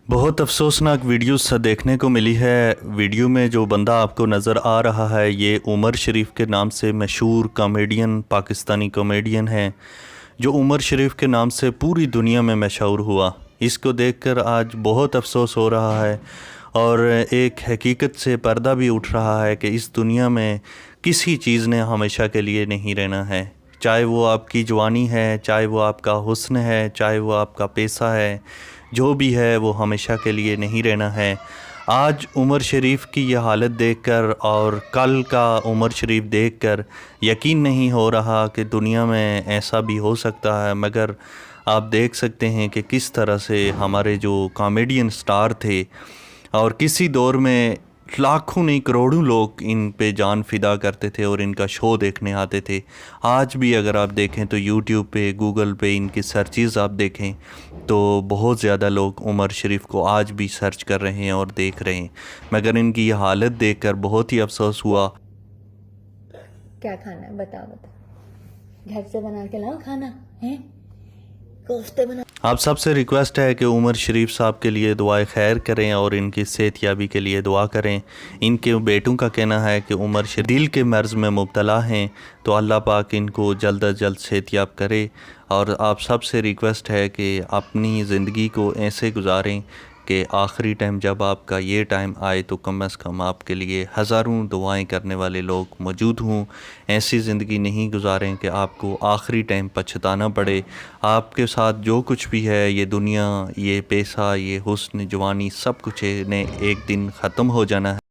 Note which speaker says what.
Speaker 1: بہت افسوسناک ویڈیوز سا دیکھنے کو ملی ہے۔ ویڈیو میں جو بندہ آپ کو نظر آ رہا ہے یہ عمر شریف کے نام سے مشہور کامیڈین، پاکستانی کامیڈین ہے جو عمر شریف کے نام سے پوری دنیا میں مشہور ہوا۔ اس کو دیکھ کر آج بہت افسوس ہو رہا ہے اور ایک حقیقت سے پردہ بھی اٹھ رہا ہے کہ اس دنیا میں کسی چیز نے ہمیشہ کے لیے نہیں رہنا ہے، چاہے وہ آپ کی جوانی ہے، چاہے وہ آپ کا حسن ہے، چاہے وہ آپ کا پیسہ ہے، جو بھی ہے وہ ہمیشہ کے لیے نہیں رہنا ہے۔ آج عمر شریف کی یہ حالت دیکھ کر اور کل کا عمر شریف دیکھ کر یقین نہیں ہو رہا کہ دنیا میں ایسا بھی ہو سکتا ہے، مگر آپ دیکھ سکتے ہیں کہ کس طرح سے ہمارے جو کامیڈین سٹار تھے اور کسی دور میں لاکھوں نہیں کروڑوں لوگ ان پہ جان فدا کرتے تھے اور ان کا شو دیکھنے آتے تھے۔ آج بھی اگر آپ دیکھیں تو یوٹیوب پہ، گوگل پہ ان کی سرچز آپ دیکھیں تو بہت زیادہ لوگ عمر شریف کو آج بھی سرچ کر رہے ہیں اور دیکھ رہے ہیں، مگر ان کی یہ حالت دیکھ کر بہت ہی افسوس ہوا۔
Speaker 2: کیا کھانا ہے بتا گھر سے بنا کے لاؤ کھانا ہے، کوفتے بنا۔
Speaker 1: آپ سب سے ریکویسٹ ہے کہ عمر شریف صاحب کے لیے دعائے خیر کریں اور ان کی صحت یابی کے لیے دعا کریں۔ ان کے بیٹوں کا کہنا ہے کہ عمر شریف دل کے مرض میں مبتلا ہیں، تو اللہ پاک ان کو جلد از جلد صحت یاب کرے۔ اور آپ سب سے ریکویسٹ ہے کہ اپنی زندگی کو ایسے گزاریں کہ آخری ٹائم جب آپ کا یہ ٹائم آئے تو کم از کم آپ کے لیے ہزاروں دعائیں کرنے والے لوگ موجود ہوں۔ ایسی زندگی نہیں گزاریں کہ آپ کو آخری ٹائم پچھتانا پڑے۔ آپ کے ساتھ جو کچھ بھی ہے، یہ دنیا، یہ پیسہ، یہ حسن، جوانی، سب کچھ نے ایک دن ختم ہو جانا ہے۔